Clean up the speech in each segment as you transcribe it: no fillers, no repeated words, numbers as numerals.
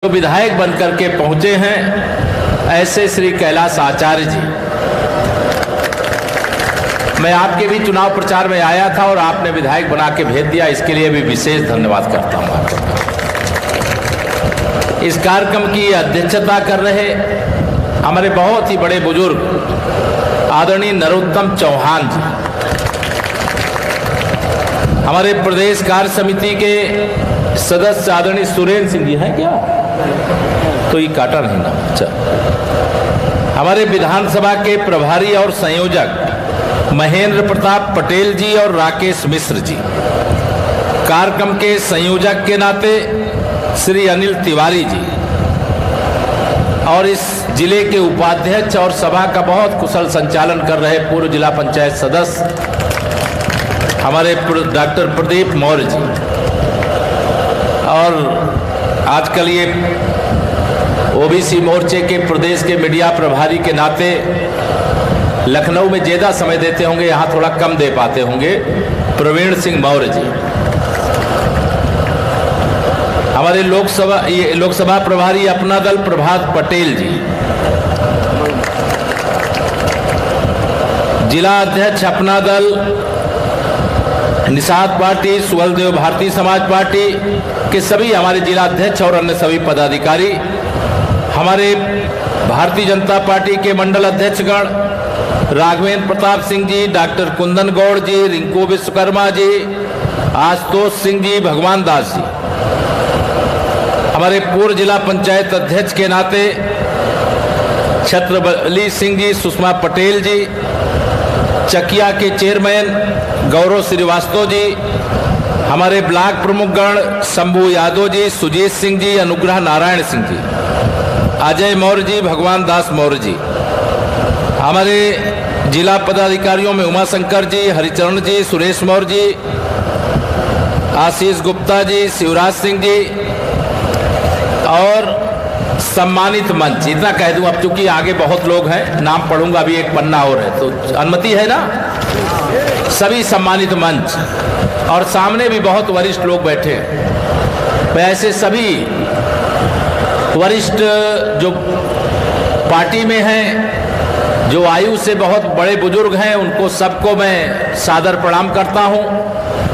जो विधायक बनकर के पहुंचे हैं ऐसे श्री कैलाश आचार्य जी, मैं आपके भी चुनाव प्रचार में आया था और आपने विधायक बना के भेज दिया, इसके लिए भी विशेष धन्यवाद करता हूं आपका। इस कार्यक्रम की अध्यक्षता कर रहे हमारे बहुत ही बड़े बुजुर्ग आदरणीय नरोत्तम चौहान जी, हमारे प्रदेश कार्य समिति के सदस्य आदरणीय सुरेंद्र सिंह जी हैं क्या, तो ये काटा नहीं ना। अच्छा, हमारे विधानसभा के प्रभारी और संयोजक महेंद्र प्रताप पटेल जी और राकेश मिश्र जी, कार्यक्रम के संयोजक के नाते श्री अनिल तिवारी जी, और इस जिले के उपाध्यक्ष और सभा का बहुत कुशल संचालन कर रहे पूर्व जिला पंचायत सदस्य हमारे डॉक्टर प्रदीप मौर्य जी, और आजकल ये ओबीसी मोर्चे के प्रदेश के मीडिया प्रभारी के नाते लखनऊ में ज्यादा समय देते होंगे, यहाँ थोड़ा कम दे पाते होंगे, प्रवीण सिंह मौर्य जी, हमारे लोकसभा प्रभारी अपना दल प्रभात पटेल जी, जिला अध्यक्ष अपना दल निषाद पार्टी सुवलदेव भारतीय समाज पार्टी के सभी हमारे जिला अध्यक्ष और अन्य सभी पदाधिकारी, हमारे भारतीय जनता पार्टी के मंडल अध्यक्षगण राघवेंद्र प्रताप सिंह जी, डॉक्टर कुंदन गौड़ जी, रिंकू विश्वकर्मा जी, आशुतोष सिंह जी, भगवान दास जी, हमारे पूर्व जिला पंचायत अध्यक्ष के नाते छत्रबली सिंह जी, सुषमा पटेल जी, चकिया के चेयरमैन गौरव श्रीवास्तव जी, हमारे ब्लॉक प्रमुखगण शंभू यादव जी, सुजीत सिंह जी, अनुग्रह नारायण सिंह जी, अजय मौर्य जी, भगवान दास मौर्य जी, हमारे जिला पदाधिकारियों में उमाशंकर जी, हरिचरण जी, सुरेश मौर्य जी, आशीष गुप्ता जी, शिवराज सिंह जी, और सम्मानित मंच, इतना कह दूं अब चूंकि आगे बहुत लोग हैं, नाम पढ़ूंगा अभी एक पन्ना और है, तो अनुमति है ना। सभी सम्मानित मंच और सामने भी बहुत वरिष्ठ लोग बैठे हैं, मैं ऐसे सभी वरिष्ठ जो पार्टी में हैं, जो आयु से बहुत बड़े बुजुर्ग हैं, उनको सबको मैं सादर प्रणाम करता हूं।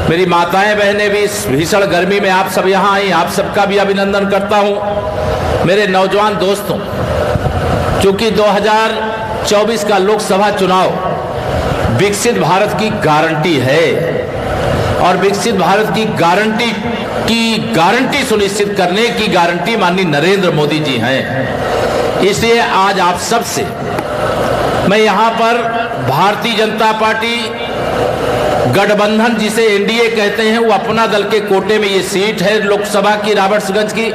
मेरी माताएं बहनें भी इस भीषण गर्मी में आप सब यहाँ आई, आप सबका भी अभिनंदन करता हूं। मेरे नौजवान दोस्तों, चूंकि 2024 का लोकसभा चुनाव विकसित भारत की गारंटी है और विकसित भारत की गारंटी सुनिश्चित करने की गारंटी माननीय नरेंद्र मोदी जी हैं। इसलिए आज आप सबसे मैं यहाँ पर भारतीय जनता पार्टी गठबंधन जिसे एनडीए कहते हैं, वो अपना दल के कोटे में ये सीट है लोकसभा की रॉबर्ट्सगंज की,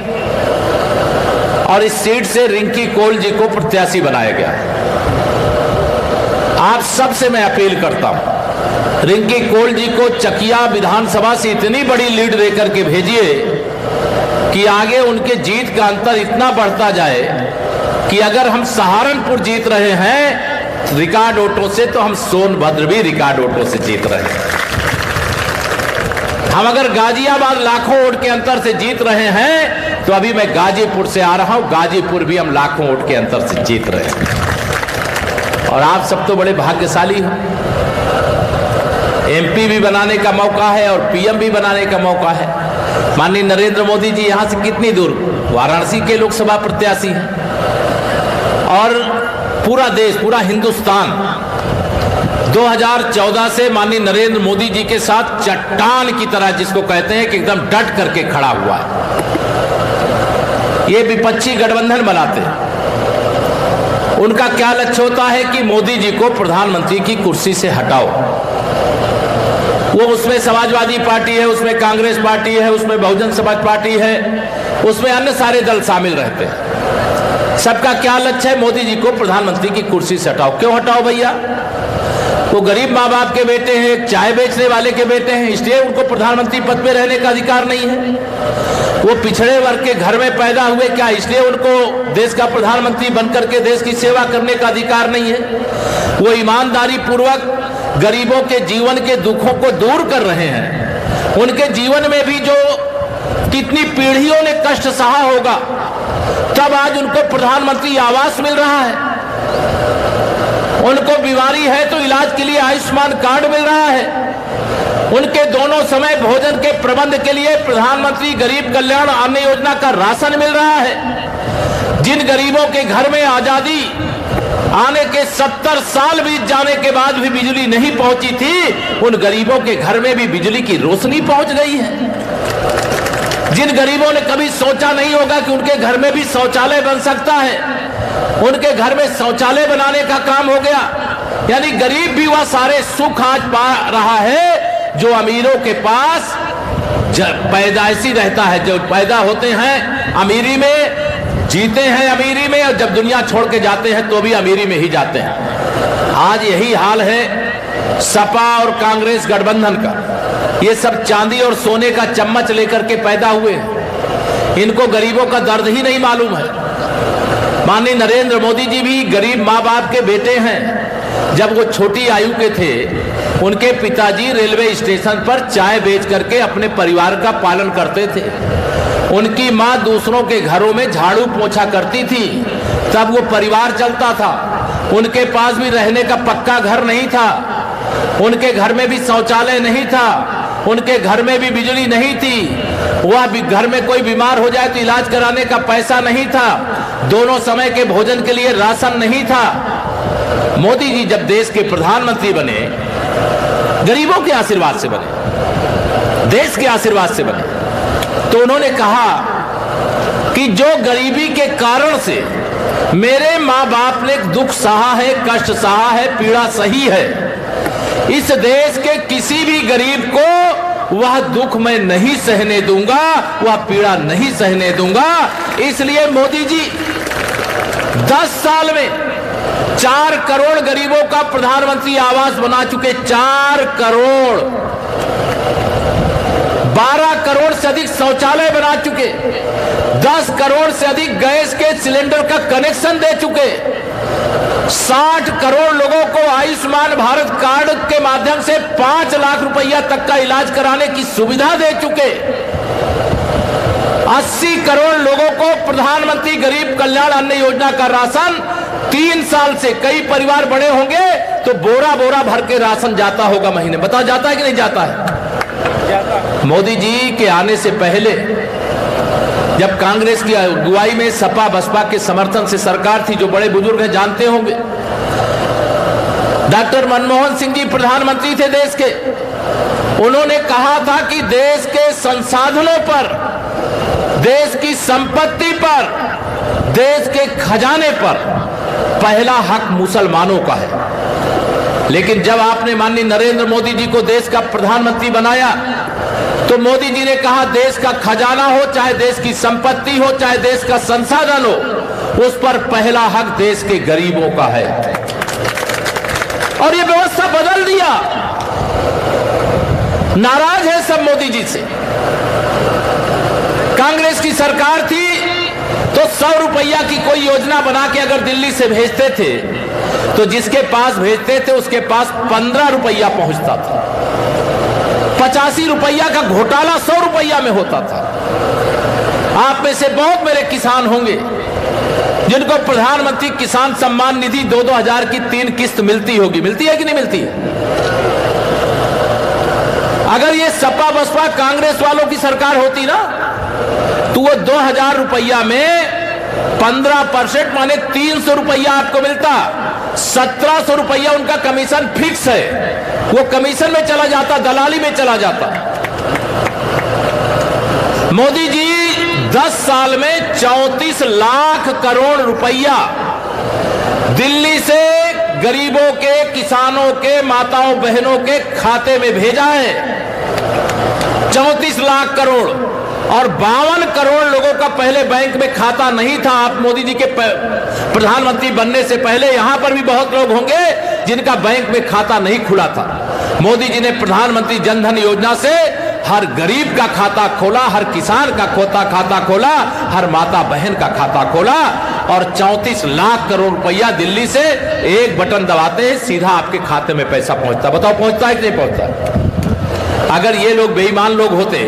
और इस सीट से रिंकी कौल जी को प्रत्याशी बनाया गया। आप सबसे मैं अपील करता हूं, रिंकी कौल जी को चकिया विधानसभा से इतनी बड़ी लीड देकर के भेजिए कि आगे उनके जीत का अंतर इतना बढ़ता जाए कि अगर हम सहारनपुर जीत रहे हैं रिकॉर्ड वोटों से, तो हम सोनभद्र भी रिकॉर्ड वोटों से जीत रहे हैं। हम अगर गाजियाबाद लाखों वोट के अंतर से जीत रहे हैं, तो अभी मैं गाजीपुर से आ रहा हूं, गाजीपुर भी हम लाखों वोट के अंतर से जीत रहे हैं। और आप सब तो बड़े भाग्यशाली हो, एमपी भी बनाने का मौका है और पीएम भी बनाने का मौका है। माननीय नरेंद्र मोदी जी यहां से कितनी दूर, वाराणसी के लोकसभा प्रत्याशी हैं, और पूरा देश, पूरा हिंदुस्तान 2014 से माननीय नरेंद्र मोदी जी के साथ चट्टान की तरह, जिसको कहते हैं कि एकदम डट करके खड़ा हुआ है। ये विपक्षी गठबंधन बनाते हैं, उनका क्या लक्ष्य होता है कि मोदी जी को प्रधानमंत्री की कुर्सी से हटाओ। वो उसमें समाजवादी पार्टी है, उसमें कांग्रेस पार्टी है, उसमें बहुजन समाज पार्टी है, उसमें अन्य सारे दल शामिल रहते हैं। सबका क्या लक्ष्य है? मोदी जी को प्रधानमंत्री की कुर्सी से हटाओ। क्यों हटाओ भैया? वो गरीब माँ बाप के बेटे हैं, चाय बेचने वाले के बेटे हैं, इसलिए उनको प्रधानमंत्री पद पे रहने का अधिकार नहीं है। वो पिछड़े वर्ग के घर में पैदा हुए, क्या इसलिए उनको देश का प्रधानमंत्री बनकर के देश की सेवा करने का अधिकार नहीं है? वो ईमानदारी पूर्वक गरीबों के जीवन के दुखों को दूर कर रहे हैं, उनके जीवन में भी जो कितनी पीढ़ियों ने कष्ट सहा होगा, तब आज उनको प्रधानमंत्री आवास मिल रहा है। उनको बीमारी है तो इलाज के लिए आयुष्मान कार्ड मिल रहा है। उनके दोनों समय भोजन के प्रबंध के लिए प्रधानमंत्री गरीब कल्याण अन्न योजना का राशन मिल रहा है। जिन गरीबों के घर में आजादी आने के 70 साल बीत जाने के बाद भी बिजली नहीं पहुंची थी, उन गरीबों के घर में भी बिजली की रोशनी पहुंच गई है। जिन गरीबों ने कभी सोचा नहीं होगा कि उनके घर में भी शौचालय बन सकता है, उनके घर में शौचालय बनाने का काम हो गया। यानी गरीब भी वह सारे सुख आज पा रहा है जो अमीरों के पास पैदाइशी रहता है। जो पैदा होते हैं अमीरी में, जीते हैं अमीरी में, और जब दुनिया छोड़ के जाते हैं तो भी अमीरी में ही जाते हैं। आज यही हाल है सपा और कांग्रेस गठबंधन का। ये सब चांदी और सोने का चम्मच लेकर के पैदा हुए हैं। इनको गरीबों का दर्द ही नहीं मालूम है। माननीय नरेंद्र मोदी जी भी गरीब माँ बाप के बेटे हैं। जब वो छोटी आयु के थे, उनके पिताजी रेलवे स्टेशन पर चाय बेच करके अपने परिवार का पालन करते थे। उनकी माँ दूसरों के घरों में झाड़ू पोछा करती थी, तब वो परिवार चलता था। उनके पास भी रहने का पक्का घर नहीं था, उनके घर में भी शौचालय नहीं था, उनके घर में भी बिजली नहीं थी। वह घर में कोई बीमार हो जाए तो इलाज कराने का पैसा नहीं था, दोनों समय के भोजन के लिए राशन नहीं था। मोदी जी जब देश के प्रधानमंत्री बने, गरीबों के आशीर्वाद से बने, देश के आशीर्वाद से बने, तो उन्होंने कहा कि जो गरीबी के कारण से मेरे माँ बाप ने दुख सहा है, कष्ट सहा है, पीड़ा सही है, इस देश के किसी भी गरीब को वह दुख मैं नहीं सहने दूंगा, वह पीड़ा नहीं सहने दूंगा। इसलिए मोदी जी 10 साल में 4 करोड़ गरीबों का प्रधानमंत्री आवास बना चुके। 4 करोड़, 12 करोड़ से अधिक शौचालय बना चुके, 10 करोड़ से अधिक गैस के सिलेंडर का कनेक्शन दे चुके, 60 करोड़ लोगों को आयुष्मान भारत कार्ड के माध्यम से 5 लाख रुपया तक का इलाज कराने की सुविधा दे चुके, 80 करोड़ लोगों को प्रधानमंत्री गरीब कल्याण अन्न योजना का राशन 3 साल से, कई परिवार बड़े होंगे तो बोरा बोरा भर के राशन जाता होगा महीने। बताओ जाता है कि नहीं जाता है? मोदी जी के आने से पहले जब कांग्रेस की अगुवाई में सपा बसपा के समर्थन से सरकार थी, जो बड़े बुजुर्ग हैं जानते होंगे, डॉक्टर मनमोहन सिंह जी प्रधानमंत्री थे देश के। उन्होंने कहा था कि देश के संसाधनों पर, देश की संपत्ति पर, देश के खजाने पर पहला हक मुसलमानों का है। लेकिन जब आपने माननीय नरेंद्र मोदी जी को देश का प्रधानमंत्री बनाया तो मोदी जी ने कहा देश का खजाना हो, चाहे देश की संपत्ति हो, चाहे देश का संसाधन हो, उस पर पहला हक देश के गरीबों का है। और ये व्यवस्था बदल दिया। नाराज है सब मोदी जी से। कांग्रेस की सरकार थी तो 100 रुपया की कोई योजना बना के अगर दिल्ली से भेजते थे तो जिसके पास भेजते थे उसके पास 15 रुपया पहुंचता था। 85 रुपया का घोटाला 100 रुपया में होता था। आप में से बहुत मेरे किसान होंगे जिनको प्रधानमंत्री किसान सम्मान निधि 2-2 हजार की 3 किस्त मिलती होगी। मिलती है कि नहीं मिलती है? अगर ये सपा बसपा कांग्रेस वालों की सरकार होती ना तो वो 2000 रुपया में 15% माने 300 रुपया आपको मिलता। 1700 रुपया उनका कमीशन फिक्स है, वो कमीशन में चला जाता, दलाली में चला जाता। मोदी जी 10 साल में 34 लाख करोड़ रुपया दिल्ली से गरीबों के, किसानों के, माताओं बहनों के खाते में भेजा है। 34 लाख करोड़ और 52 करोड़ लोगों का पहले बैंक में खाता नहीं था। आप मोदी जी के प्रधानमंत्री बनने से पहले यहां पर भी बहुत लोग होंगे जिनका बैंक में खाता नहीं खुला था। मोदी जी ने प्रधानमंत्री जनधन योजना से हर गरीब का खाता खोला, हर किसान का खाता खोला, हर माता बहन का खाता खोला और 34 लाख करोड़ रुपया दिल्ली से एक बटन दबाते हैं सीधा आपके खाते में पैसा पहुंचता। बताओ पहुंचता है कि नहीं पहुंचता? अगर ये लोग बेईमान लोग होते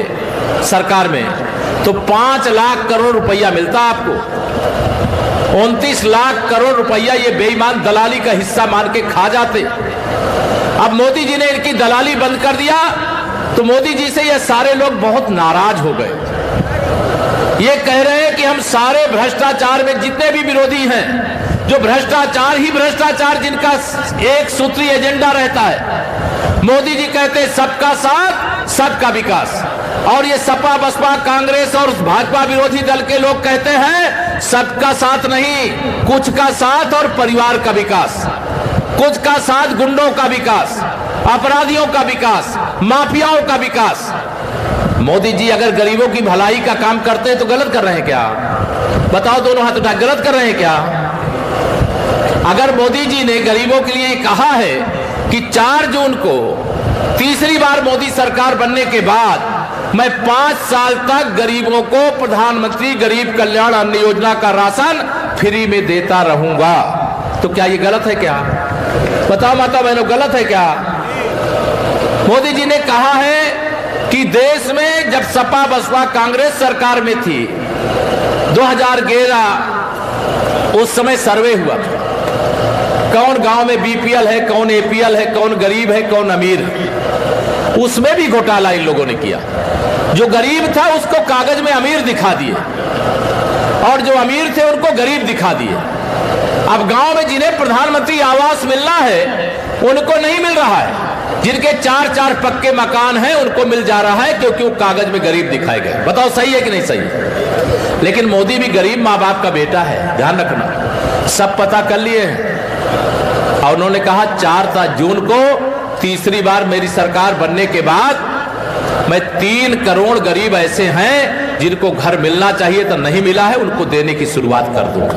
सरकार में तो 5 लाख करोड़ रुपया मिलता आपको। 29 लाख करोड़ रुपया ये बेईमान दलाली का हिस्सा मान के खा जाते। अब मोदी जी ने इनकी दलाली बंद कर दिया तो मोदी जी से ये सारे लोग बहुत नाराज हो गए। ये कह रहे हैं कि हम सारे भ्रष्टाचार में जितने भी विरोधी हैं, जो भ्रष्टाचार ही भ्रष्टाचार, जिनका एक सूत्री एजेंडा रहता है, मोदी जी कहते हैं सबका साथ सबका विकास, और ये सपा बसपा कांग्रेस और भाजपा विरोधी दल के लोग कहते हैं सबका साथ नहीं, कुछ का साथ और परिवार का विकास, कुछ का साथ गुंडों का विकास, अपराधियों का विकास, माफियाओं का विकास। मोदी जी अगर गरीबों की भलाई का काम करते हैं तो गलत कर रहे हैं क्या? बताओ, दोनों हाथ उठा, गलत कर रहे हैं क्या? अगर मोदी जी ने गरीबों के लिए कहा है कि 4 जून को तीसरी बार मोदी सरकार बनने के बाद मैं 5 साल तक गरीबों को प्रधानमंत्री गरीब कल्याण अन्न योजना का राशन फ्री में देता रहूंगा, तो क्या ये गलत है क्या? बताओ माता बहनों, गलत है क्या? मोदी जी ने कहा है कि देश में जब सपा बसपा कांग्रेस सरकार में थी 2011, उस समय सर्वे हुआ था कौन गांव में बीपीएल है, कौन एपीएल है, कौन गरीब है, कौन अमीर है। उसमें भी घोटाला इन लोगों ने किया। जो गरीब था उसको कागज में अमीर दिखा दिए और जो अमीर थे उनको गरीब दिखा दिए। अब गांव में जिन्हें प्रधानमंत्री आवास मिलना है उनको नहीं मिल रहा है, जिनके 4-4 पक्के मकान हैं उनको मिल जा रहा है, क्योंकि वो कागज में गरीब दिखाए गए। बताओ सही है कि नहीं सही है? लेकिन मोदी भी गरीब माँ बाप का बेटा है, ध्यान रखना। सब पता कर लिए हैं और उन्होंने कहा 4 जून को तीसरी बार मेरी सरकार बनने के बाद मैं 3 करोड़ गरीब ऐसे हैं जिनको घर मिलना चाहिए तो नहीं मिला है, उनको देने की शुरुआत कर दूंगा।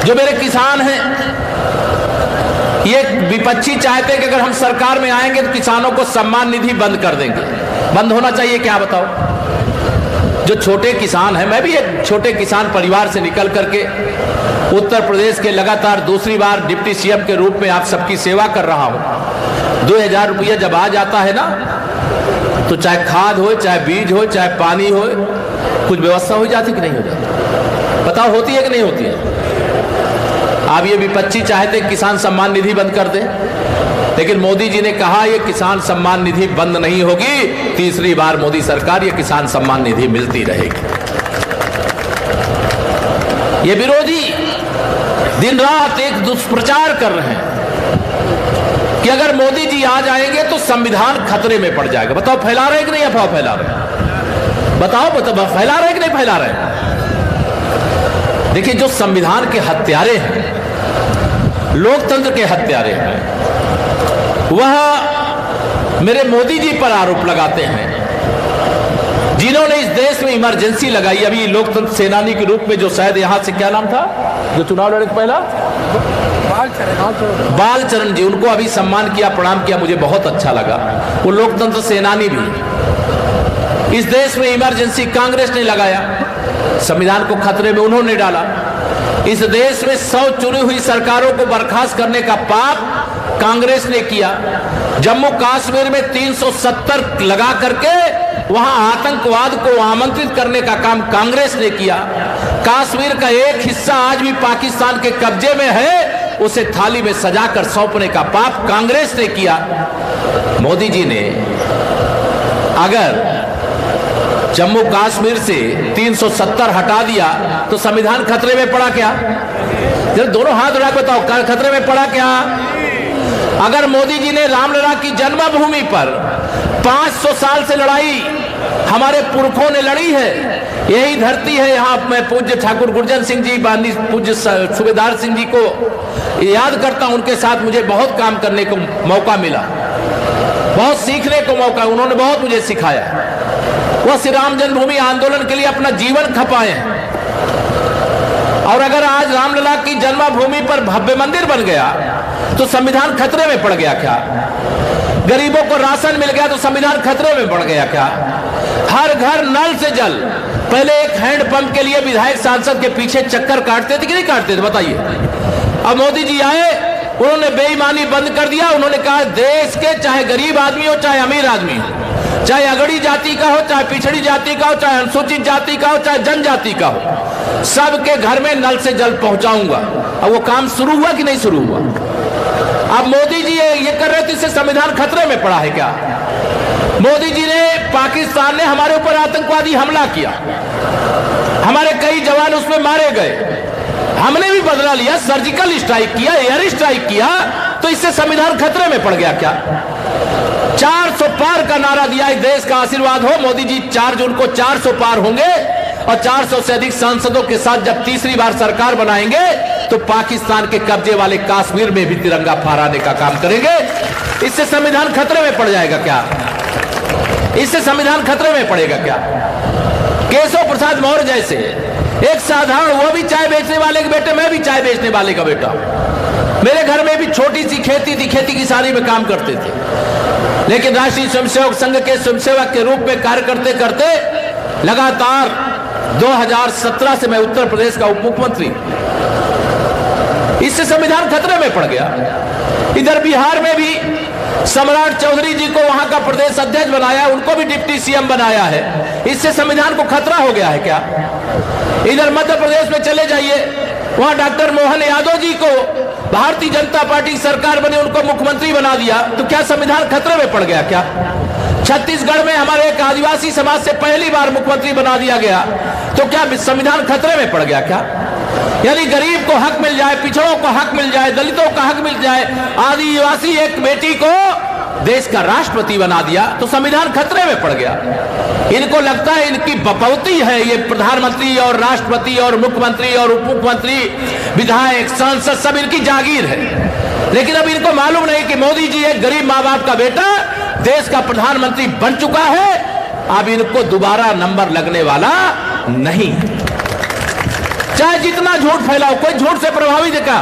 जो मेरे किसान हैं, ये विपक्षी चाहते हैं कि अगर हम सरकार में आएंगे तो किसानों को सम्मान निधि बंद कर देंगे। बंद होना चाहिए क्या? बताओ। जो छोटे किसान हैं, मैं भी एक छोटे किसान परिवार से निकल करके उत्तर प्रदेश के लगातार दूसरी बार डिप्टी सीएम के रूप में आप सबकी सेवा कर रहा हूं। 2000 रुपया जब आ जाता है ना, तो चाहे खाद हो, चाहे बीज हो, चाहे पानी हो, कुछ व्यवस्था हो जाती कि नहीं हो जाती? बताओ, होती है कि नहीं होती है? आप ये विपक्षी चाहते किसान सम्मान निधि बंद कर दे, लेकिन मोदी जी ने कहा ये किसान सम्मान निधि बंद नहीं होगी, तीसरी बार मोदी सरकार ये किसान सम्मान निधि मिलती रहेगी। ये विरोधी दिन रात एक दुष्प्रचार कर रहे हैं कि अगर मोदी जी आ जाएंगे तो संविधान खतरे में पड़ जाएगा। बताओ, फैला रहे कि नहीं अफवाह फैला रहे? बताओ, फैला रहे कि नहीं फैला रहे? देखिए, जो संविधान के हत्यारे हैं, लोकतंत्र के हत्यारे हैं, वह मेरे मोदी जी पर आरोप लगाते हैं, जिन्होंने इस देश में इमरजेंसी लगाई। अभी लोकतंत्र सेनानी के रूप में जो शायद यहां से, क्या नाम था जो चुनाव लड़े पहला, बालचरण जी, उनको अभी सम्मान किया, प्रणाम किया, मुझे बहुत अच्छा लगा। वो लोकतंत्र सेनानी भी। इस देश में इमरजेंसी कांग्रेस ने लगाया, संविधान को खतरे में उन्होंने डाला। इस देश में 100 चुनी हुई सरकारों को बर्खास्त करने का पाप कांग्रेस ने किया। जम्मू कश्मीर में 370 लगा करके वहां आतंकवाद को आमंत्रित करने का काम कांग्रेस ने किया। कश्मीर का एक हिस्सा आज भी पाकिस्तान के कब्जे में है, उसे थाली में सजाकर सौंपने का पाप कांग्रेस ने किया। मोदी जी ने अगर जम्मू कश्मीर से 370 हटा दिया तो संविधान खतरे में पड़ा क्या? जरा दोनों हाथ उठा के बताओ, खतरे में पड़ा क्या? अगर मोदी जी ने रामलला की जन्मभूमि पर 500 साल से लड़ाई हमारे पुरखों ने लड़ी है, यही धरती है, यहाँ मैं पूज्य ठाकुर गुरजन सिंह जी, पूज्य सूबेदार सिंह जी को याद करता हूं, उनके साथ मुझे बहुत काम करने को मौका मिला, बहुत सीखने को मौका, उन्होंने बहुत मुझे सिखाया। वह श्री राम जन्मभूमि आंदोलन के लिए अपना जीवन खपाए हैं। और अगर आज रामलला की जन्मभूमि पर भव्य मंदिर बन गया तो संविधान खतरे में पड़ गया क्या? गरीबों को राशन मिल गया तो संविधान खतरे में पड़ गया क्या? हर घर नल से जल, पहले एक हैंडपंप के लिए विधायक सांसद के पीछे चक्कर काटते थे कि नहीं काटते थे? बताइए। अब मोदी जी आए, उन्होंने बेईमानी बंद कर दिया। उन्होंने कहा देश के चाहे गरीब आदमी हो चाहे अमीर आदमी हो, चाहे अगड़ी जाति का हो, चाहे पिछड़ी जाति का हो, चाहे अनुसूचित जाति का हो, चाहे जनजाति का हो, सबके घर में नल से जल पहुंचाऊंगा। अब वो काम शुरू हुआ कि नहीं शुरू हुआ? अब मोदी जी ये कर रहे थे, इससे संविधान खतरे में पड़ा है क्या? मोदी जी ने, पाकिस्तान ने हमारे ऊपर आतंकवादी हमला किया, हमारे कई जवान उसमें मारे गए, हमने भी बदला लिया, सर्जिकल स्ट्राइक किया, एयर स्ट्राइक किया, तो इससे संविधान खतरे में पड़ गया क्या? 400 पार का नारा दिया, इस देश का आशीर्वाद हो, मोदी जी 4 जून को 400 पार होंगे और 400 से अधिक सांसदों के साथ जब तीसरी बार सरकार बनाएंगे तो पाकिस्तान के कब्जे वाले कश्मीर में भी तिरंगा फहराने का काम करेंगे। इससे संविधान खतरे में पड़ जाएगा क्या? इससे संविधान खतरे में पड़ेगा क्या? केशव प्रसाद मौर्य जैसे एक साधारण, वो भी चाय बेचने वाले के बेटे, मैं भी चाय बेचने वाले का बेटा, मेरे घर में भी छोटी सी खेती थी, खेती किसानी में काम करते थे, लेकिन राष्ट्रीय स्वयंसेवक संघ के स्वयंसेवक के रूप में कार्य करते करते लगातार 2017 से मैं उत्तर प्रदेश का उप मुख्यमंत्री, इससे संविधान खतरे में पड़ गया। इधर बिहार में भी सम्राट चौधरी जी को वहां का प्रदेश अध्यक्ष बनाया, उनको भी डिप्टी सीएम बनाया है, इससे संविधान को खतरा हो गया है क्या? इधर मध्य प्रदेश में चले जाइए, वहां डॉक्टर मोहन यादव जी को भारतीय जनता पार्टी की सरकार बनी, उनको मुख्यमंत्री बना दिया, तो क्या संविधान खतरे में पड़ गया क्या? छत्तीसगढ़ में हमारे एक आदिवासी समाज से पहली बार मुख्यमंत्री बना दिया गया, तो क्या संविधान खतरे में पड़ गया क्या? यानी गरीब को हक मिल जाए, पिछड़ों को हक मिल जाए, दलितों का हक मिल जाए, आदिवासी एक बेटी को देश का राष्ट्रपति बना दिया, तो संविधान खतरे में पड़ गया। इनको लगता है इनकी बपौती है, ये प्रधानमंत्री और राष्ट्रपति और मुख्यमंत्री और उप मुख्यमंत्री, विधायक, सांसद सब इनकी जागीर है, लेकिन अब इनको मालूम नहीं कि मोदी जी एक गरीब माँ बाप का बेटा देश का प्रधानमंत्री बन चुका है, अब इनको दोबारा नंबर लगने वाला नहीं। चाहे जितना झूठ फैलाओ, कोई झूठ से प्रभावित है क्या?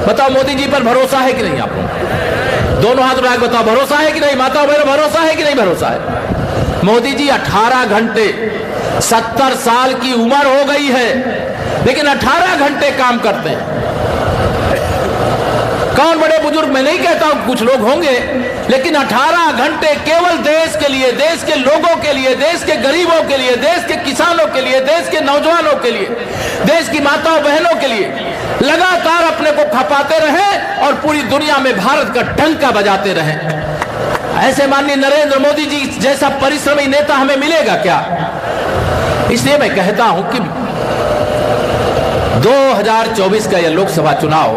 बताओ, मोदी जी पर भरोसा है कि नहीं आप लोग? दोनों हाथ उठा के बताओ, भरोसा है कि नहीं? माता मेरा भरोसा है कि नहीं भरोसा है? मोदी जी 18 घंटे, 70 साल की उम्र हो गई है, लेकिन 18 घंटे काम करते हैं। कौन बड़े बुजुर्ग, मैं नहीं कहता हूं, कुछ लोग होंगे, लेकिन 18 घंटे केवल देश के लिए, देश के लोगों के लिए, देश के गरीबों के लिए, देश के किसानों के लिए, देश के नौजवानों के लिए, देश की माताओं बहनों के लिए लगातार अपने को खपाते रहे और पूरी दुनिया में भारत का डंका बजाते रहे। ऐसे माननीय नरेंद्र मोदी जी जैसा परिश्रमी नेता हमें मिलेगा क्या? इसलिए मैं कहता हूं कि 2024 का यह लोकसभा चुनाव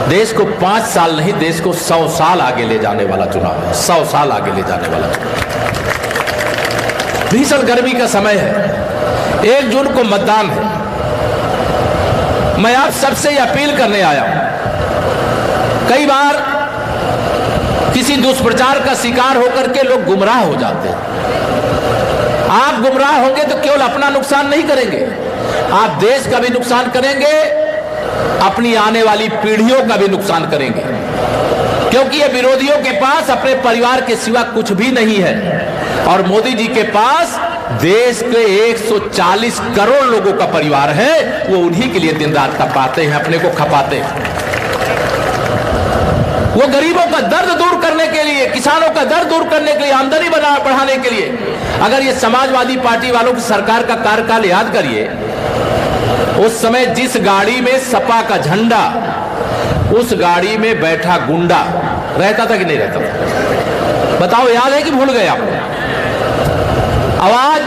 देश को 5 साल नहीं, देश को 100 साल आगे ले जाने वाला चुनाव है, 100 साल आगे ले जाने वाला चुनाव। भीषण गर्मी का समय है, 1 जून को मतदान है। मैं आप सबसे अपील करने आया हूं, कई बार किसी दुष्प्रचार का शिकार होकर के लोग गुमराह हो जाते हैं। आप गुमराह होंगे तो केवल अपना नुकसान नहीं करेंगे, आप देश का भी नुकसान करेंगे, अपनी आने वाली पीढ़ियों का भी नुकसान करेंगे, क्योंकि ये विरोधियों के पास अपने परिवार के सिवा कुछ भी नहीं है, और मोदी जी के पास देश के 140 करोड़ लोगों का परिवार है, वो उन्हीं के लिए दिन रात खपाते हैं, अपने को खपाते हैं। वो गरीबों का दर्द दूर करने के लिए, किसानों का दर्द दूर करने के लिए, आमदनी बढ़ाने के लिए, अगर ये समाजवादी पार्टी वालों की सरकार का कार्यकाल याद करिए, उस समय जिस गाड़ी में सपा का झंडा, उस गाड़ी में बैठा गुंडा रहता था कि नहीं रहता था? बताओ, याद है कि भूल गए आप? आवाज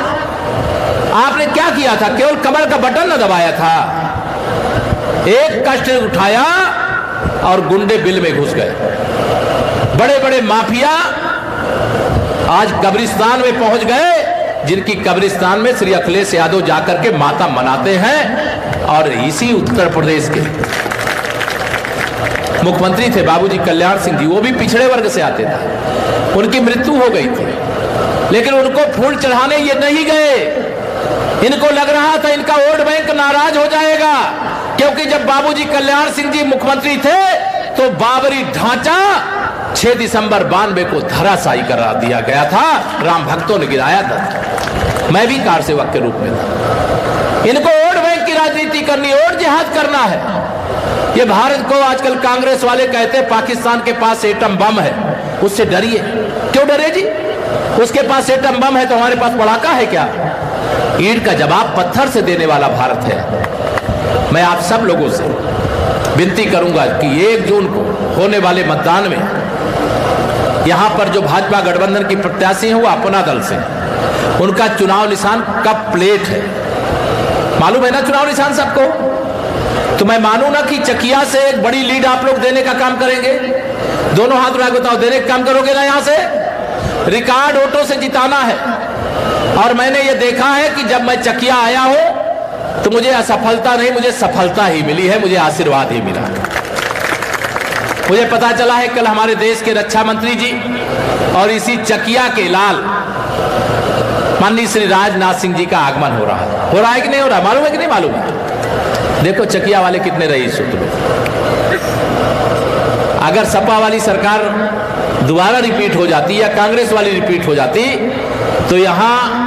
आपने क्या किया था? केवल कमर का बटन न दबाया था, एक कष्ट उठाया और गुंडे बिल में घुस गए। बड़े बड़े माफिया आज कब्रिस्तान में पहुंच गए, जिनकी कब्रिस्तान में श्री अखिलेश यादव जाकर के माता मनाते हैं। और इसी उत्तर प्रदेश के मुख्यमंत्री थे बाबूजी कल्याण सिंह जी, वो भी पिछड़े वर्ग से आते थे, उनकी मृत्यु हो गई थी, लेकिन उनको फूल चढ़ाने ये नहीं गए। इनको लग रहा था इनका वोट बैंक नाराज हो जाएगा, क्योंकि जब बाबूजी कल्याण सिंह जी मुख्यमंत्री थे तो बाबरी ढांचा 6 दिसंबर 92 को धराशायी करा दिया गया था, राम भक्तों ने गिराया था। मैं भी कार सेवक के रूप में था। इनको वोट बैंक की राजनीति करनी, वोट जिहाद करना है। ये भारत को आजकल कांग्रेस वाले कहते हैं पाकिस्तान के पास एटम बम है, उससे डरिए। क्यों डरे जी? उसके पास एटम बम है तो हमारे पास पड़ाका है क्या? ईंट का जवाब पत्थर से देने वाला भारत है। मैं आप सब लोगों से विनती करूंगा कि 1 जून को होने वाले मतदान में यहां पर जो भाजपा गठबंधन की प्रत्याशी हैं वो अपना दल से, उनका चुनाव निशान कप प्लेट है। मालूम है ना चुनाव निशान सबको? तो मैं मानूं ना कि चकिया से एक बड़ी लीड आप लोग देने का काम करेंगे? दोनों हाथ उठा के बताओ, देने का काम करोगे ना? यहां से रिकॉर्ड वोटों से जिताना है। और मैंने ये देखा है कि जब मैं चकिया आया हूं तो मुझे असफलता नहीं, मुझे सफलता ही मिली है, मुझे आशीर्वाद ही मिला है। मुझे पता चला है कल हमारे देश के रक्षा मंत्री जी और इसी चकिया के लाल माननीय श्री राजनाथ सिंह जी का आगमन हो रहा है कि नहीं हो रहा? मालूम है कि नहीं मालूम है? देखो चकिया वाले कितने रईस हो तुम्हें। अगर सपा वाली सरकार दोबारा रिपीट हो जाती या कांग्रेस वाली रिपीट हो जाती तो यहां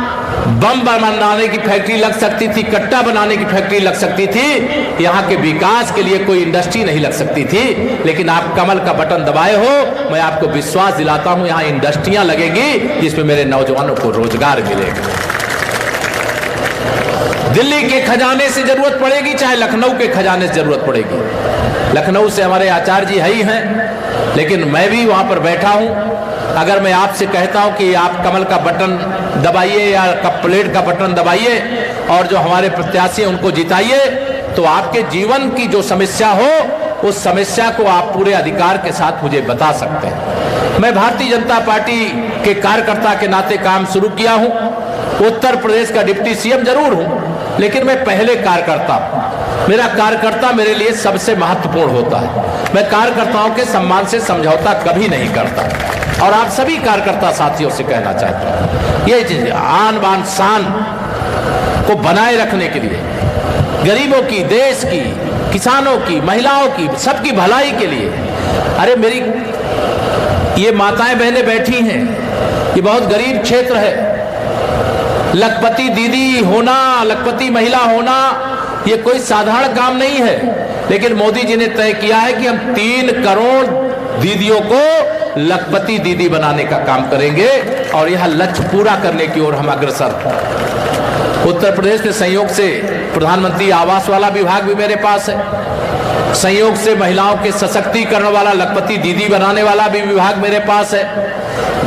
बम बनाने की फैक्ट्री लग सकती थी, कट्टा बनाने की फैक्ट्री लग सकती थी, यहां के विकास के लिए कोई इंडस्ट्री नहीं लग सकती थी। लेकिन आप कमल का बटन दबाए हो, मैं आपको विश्वास दिलाता हूं यहां इंडस्ट्रियां लगेंगी जिसमें मेरे नौजवानों को रोजगार मिलेगा। दिल्ली के खजाने से जरूरत पड़ेगी चाहे लखनऊ के खजाने से जरूरत पड़ेगी। लखनऊ से हमारे आचार्य जी है ही हैं, लेकिन मैं भी वहां पर बैठा हूं। अगर मैं आपसे कहता हूं कि आप कमल का बटन दबाइए या कप प्लेट का बटन दबाइए और जो हमारे प्रत्याशी हैं उनको जिताइए, तो आपके जीवन की जो समस्या हो उस समस्या को आप पूरे अधिकार के साथ मुझे बता सकते हैं। मैं भारतीय जनता पार्टी के कार्यकर्ता के नाते काम शुरू किया हूं। उत्तर प्रदेश का डिप्टी सीएम जरूर हूं, लेकिन मैं पहले कार्यकर्ता हूं। मेरा कार्यकर्ता मेरे लिए सबसे महत्वपूर्ण होता है। मैं कार्यकर्ताओं के सम्मान से समझौता कभी नहीं करता और आप सभी कार्यकर्ता साथियों से कहना चाहता हूं ये चीज आन बान शान को बनाए रखने के लिए, गरीबों की, देश की, किसानों की, महिलाओं की, सबकी भलाई के लिए। अरे मेरी ये माताएं बहनें बैठी हैं, ये बहुत गरीब क्षेत्र है। लखपति दीदी होना, लखपति महिला होना ये कोई साधारण काम नहीं है। लेकिन मोदी जी ने तय किया है कि हम 3 करोड़ दीदियों को लखपति दीदी बनाने का काम करेंगे और यह लक्ष्य पूरा करने की ओर हम अग्रसर हैं। उत्तर प्रदेश में संयोग से प्रधानमंत्री आवास वाला विभाग भी मेरे पास है, संयोग से महिलाओं के सशक्तिकरण वाला लखपति दीदी बनाने वाला भी विभाग मेरे पास है,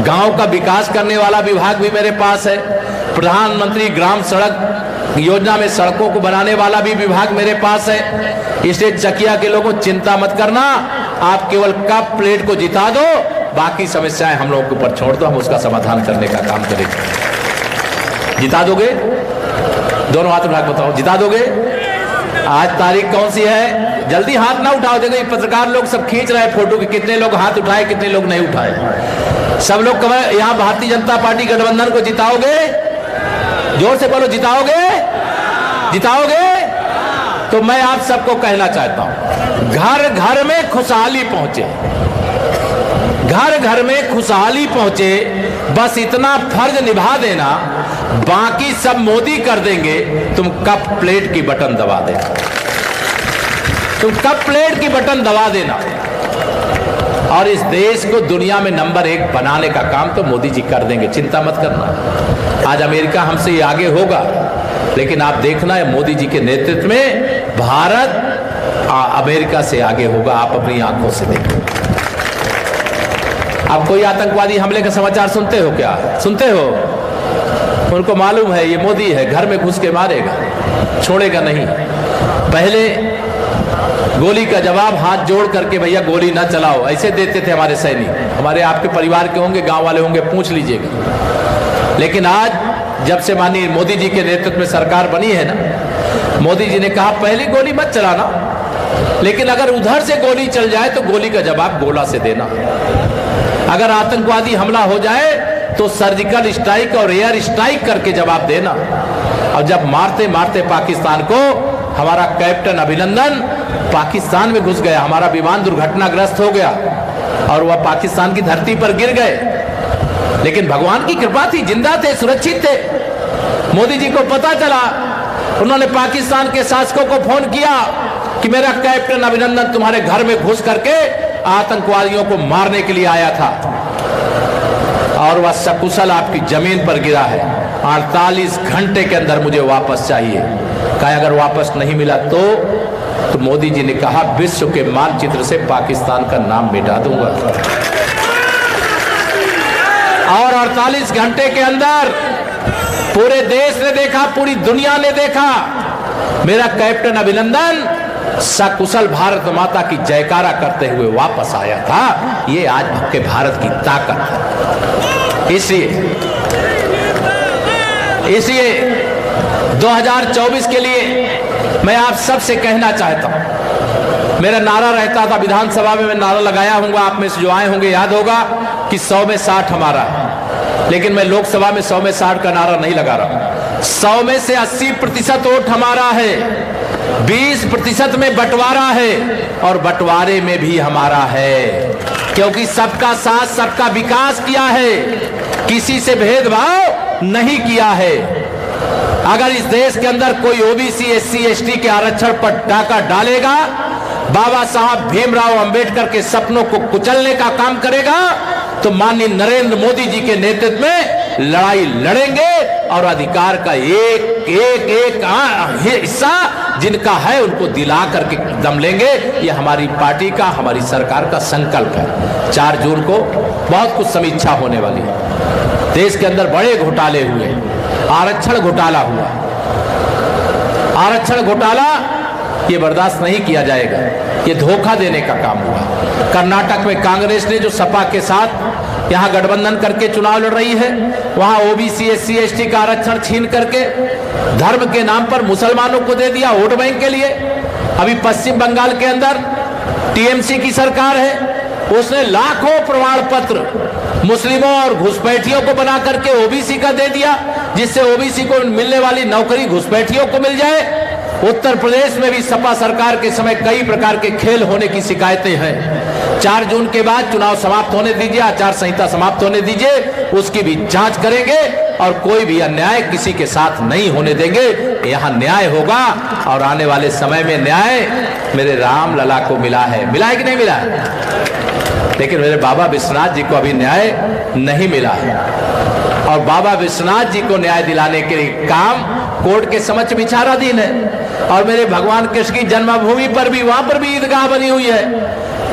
गांव का विकास करने वाला विभाग भी मेरे पास है, प्रधानमंत्री ग्राम सड़क योजना में सड़कों को बनाने वाला भी विभाग मेरे पास है। इसलिए चकिया के लोगों चिंता मत करना, आप केवल कप प्लेट को जिता दो, बाकी समस्याएं हम लोगों के ऊपर छोड़ दो, हम उसका समाधान करने का काम करेंगे। जिता दोगे? दोनों हाथ उठा के बताओ, जिता दोगे? आज तारीख कौन सी है? जल्दी हाथ ना उठाओ। देखो ये पत्रकार लोग सब खींच रहे हैं फोटो के, कितने लोग हाथ उठाए कितने लोग नहीं उठाए। सब लोग कहें यहाँ भारतीय जनता पार्टी गठबंधन को जिताओगे? जोर से बोलो, जिताओगे? जिताओगे? तो मैं आप सबको कहना चाहता हूं, घर घर में खुशहाली पहुंचे, घर घर में खुशहाली पहुंचे, बस इतना फर्ज निभा देना, बाकी सब मोदी कर देंगे। तुम कप प्लेट की बटन दबा देना, तुम कप प्लेट की बटन दबा देना और इस देश को दुनिया में नंबर 1 बनाने का काम तो मोदी जी कर देंगे, चिंता मत करना। आज अमेरिका हमसे ये आगे होगा, लेकिन आप देखना है मोदी जी के नेतृत्व में भारत अमेरिका से आगे होगा। आप अपनी आंखों से देखो। आप कोई आतंकवादी हमले का समाचार सुनते हो क्या? सुनते हो? उनको मालूम है ये मोदी है, घर में घुस के मारेगा, छोड़ेगा नहीं। पहले गोली का जवाब हाथ जोड़ करके भैया गोली ना चलाओ ऐसे देते थे हमारे सैनिक। हमारे आपके परिवार के होंगे, गांव वाले होंगे, पूछ लीजिएगा। लेकिन आज जब से माननीय मोदी जी के नेतृत्व में सरकार बनी है ना, मोदी जी ने कहा पहली गोली मत चलाना, लेकिन अगर उधर से गोली चल जाए तो गोली का जवाब गोला से देना। अगर आतंकवादी हमला हो जाए तो सर्जिकल स्ट्राइक और एयर स्ट्राइक करके जवाब देना। और जब मारते मारते पाकिस्तान को हमारा कैप्टन अभिनंदन पाकिस्तान में घुस गया, हमारा विमान दुर्घटनाग्रस्त हो गया और वह पाकिस्तान की धरती पर गिर गए, लेकिन भगवान की कृपा थी, जिंदा थे, सुरक्षित थे। मोदी जी को पता चला, उन्होंने पाकिस्तान के शासकों को फोन किया कि मेरा कैप्टन अभिनंदन तुम्हारे घर में घुस करके आतंकवादियों को मारने के लिए आया था। और वह सकुशल आपकी जमीन पर गिरा है। 48 घंटे के अंदर मुझे वापस चाहिए। कहा अगर वापस नहीं मिला तो मोदी जी ने कहा विश्व के मानचित्र से पाकिस्तान का नाम मिटा दूंगा। और 48 घंटे के अंदर पूरे देश ने देखा, पूरी दुनिया ने देखा, मेरा कैप्टन अभिनंदन सकुशल भारत माता की जयकारा करते हुए वापस आया था। ये आज के भारत की ताकत है। इसलिए 2024 के लिए मैं आप सबसे कहना चाहता हूं, मेरा नारा रहता था विधानसभा में, मैं नारा लगाया हूंगा, आप में से जो आए होंगे याद होगा कि 100 में 60 हमारा है। लेकिन मैं लोकसभा में 100 में 60 का नारा नहीं लगा रहा। 100 में से 80% वोट हमारा है, 20% में बंटवारा है और बंटवारे में भी हमारा है, क्योंकि सबका साथ सबका विकास किया है, किसी से भेदभाव नहीं किया है। अगर इस देश के अंदर कोई ओबीसी एससी एसटी के आरक्षण पर डाका डालेगा, बाबा साहब भीमराव अंबेडकर के सपनों को कुचलने का काम करेगा, तो माननीय नरेंद्र मोदी जी के नेतृत्व में लड़ाई लड़ेंगे और अधिकार का एक हिस्सा जिनका है उनको दिला करके दम लेंगे। ये हमारी पार्टी का, हमारी सरकार का संकल्प है। 4 जून को बहुत कुछ समीक्षा होने वाली है। देश के अंदर बड़े घोटाले हुए, आरक्षण घोटाला हुआ। आरक्षण घोटाला ये बर्दाश्त नहीं किया जाएगा, ये धोखा देने का काम हुआ। कर्नाटक में कांग्रेस ने जो सपा के साथ यहां गठबंधन करके चुनाव लड़ रही है, वहां ओबीसी एससी एसटी का आरक्षण छीन करके धर्म के नाम पर मुसलमानों को दे दिया वोट बैंक के लिए। अभी पश्चिम बंगाल के अंदर टीएमसी की सरकार है, उसने लाखों प्रमाण पत्र मुस्लिमों और घुसपैठियों को बना करके ओबीसी का दे दिया, जिससे ओबीसी को मिलने वाली नौकरी घुसपैठियों को मिल जाए। उत्तर प्रदेश में भी सपा सरकार के समय कई प्रकार के खेल होने की शिकायतें हैं। 4 जून के बाद चुनाव समाप्त होने दीजिए, आचार संहिता समाप्त होने दीजिए, उसकी भी जांच करेंगे और कोई भी अन्याय किसी के साथ नहीं होने देंगे। यहाँ न्याय होगा और आने वाले समय में न्याय मेरे राम लला को मिला है। मिला है कि नहीं मिला है? लेकिन मेरे बाबा विश्वनाथ जी को अभी न्याय नहीं मिला है और बाबा विश्वनाथ जी को न्याय दिलाने के लिए काम कोर्ट के समक्ष विचाराधीन है। और मेरे भगवान कृष्ण की जन्मभूमि पर भी, वहां पर भी ईदगाह बनी हुई है,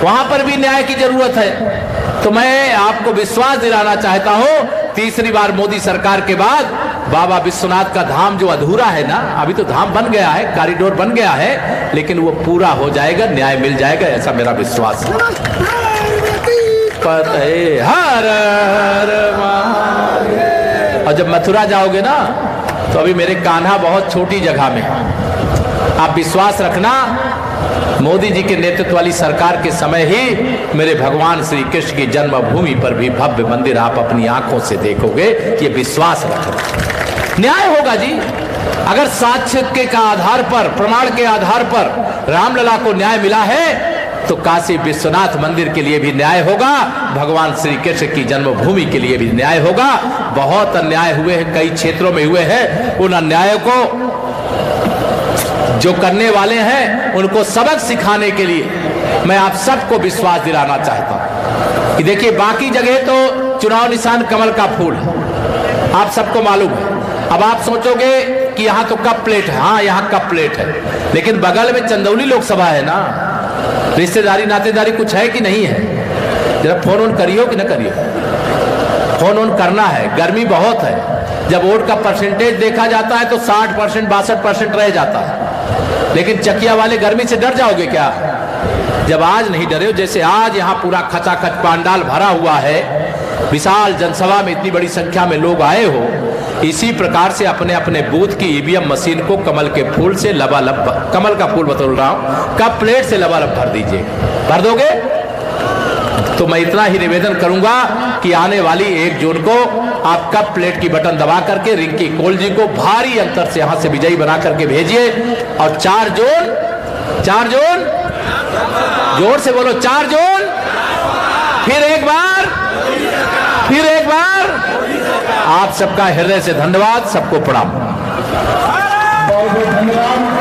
वहां पर भी न्याय की जरूरत है। तो मैं आपको विश्वास दिलाना चाहता हूं, तीसरी बार मोदी सरकार के बाद बाबा विश्वनाथ का धाम जो अधूरा है ना, अभी तो धाम बन गया है, कॉरिडोर बन गया है, लेकिन वो पूरा हो जाएगा, न्याय मिल जाएगा, ऐसा मेरा विश्वास है। हर और जब मथुरा जाओगे ना, तो अभी मेरे कान्हा बहुत छोटी जगह में है। आप विश्वास रखना, मोदी जी के नेतृत्व वाली सरकार के समय ही मेरे भगवान श्री कृष्ण की जन्मभूमि पर भी भव्य मंदिर आप अपनी आंखों से देखोगे। ये विश्वास रखना, न्याय होगा जी। अगर साक्ष्य के आधार पर, प्रमाण के आधार पर रामलला को न्याय मिला है, तो काशी विश्वनाथ मंदिर के लिए भी न्याय होगा, भगवान श्री कृष्ण की जन्मभूमि के लिए भी न्याय होगा। बहुत अन्याय हुए हैं, कई क्षेत्रों में हुए हैं। उन अन्यायों को जो करने वाले हैं उनको सबक सिखाने के लिए मैं आप सबको विश्वास दिलाना चाहता हूं कि देखिए, बाकी जगह तो चुनाव निशान कमल का फूल है, आप सबको मालूम है। अब आप सोचोगे कि यहां तो कप प्लेट है, हाँ यहां कप प्लेट है, लेकिन बगल में चंदौली लोकसभा है ना, रिश्तेदारी नातेदारी कुछ है कि नहीं है? जरा फोन ऑन करियो कि ना करियो, फोन ऑन करना है। गर्मी बहुत है, जब वोट का परसेंटेज देखा जाता है तो 60% 62% रह जाता है, लेकिन चकिया वाले गर्मी से डर जाओगे क्या? जब आज नहीं डरे हो, जैसे आज यहाँ पूरा खचाखच पांडाल भरा हुआ है, विशाल जनसभा में इतनी बड़ी संख्या में लोग आए हो, इसी प्रकार से अपने अपने बूथ की ईवीएम मशीन को कमल के फूल से लबालब, कमल का फूल बतौल रहा हूं, कप प्लेट से लबालब भर दीजिए। भर दोगे तो मैं इतना ही निवेदन करूंगा कि आने वाली 1 जून को आप कप प्लेट की बटन दबा करके रिंकी कोल जी को भारी अंतर से यहां से विजयी बना करके भेजिए। और 4 जून जोर से बोलो, 4 जून, फिर एक बार आप सबका हृदय से धन्यवाद, सबको प्रणाम। बहुत बहुत धन्यवाद।